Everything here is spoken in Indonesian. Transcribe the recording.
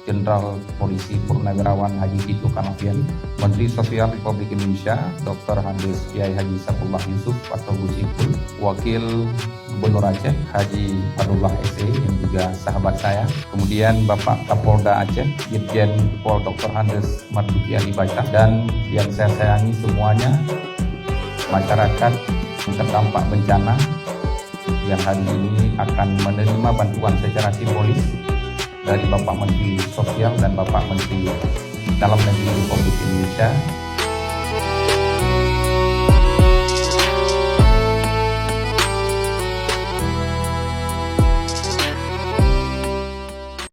Jenderal Polisi Purnawirawan Haji Tito Karnavian, Menteri Sosial Republik Indonesia Dr. Handes Kiai Haji Saifullah Yusuf atau Gus Ipul, Wakil Gubernur Aceh Haji Abdullah SE yang juga sahabat saya, kemudian Bapak Kapolda Aceh Irjen Pol Dr. Handes Marduki Ali Baca, dan yang saya sayangi semuanya, masyarakat yang terdampak bencana yang hari ini akan menerima bantuan secara simbolis dari Bapak Menteri Sosial dan Bapak Menteri Dalam Negeri Republik Indonesia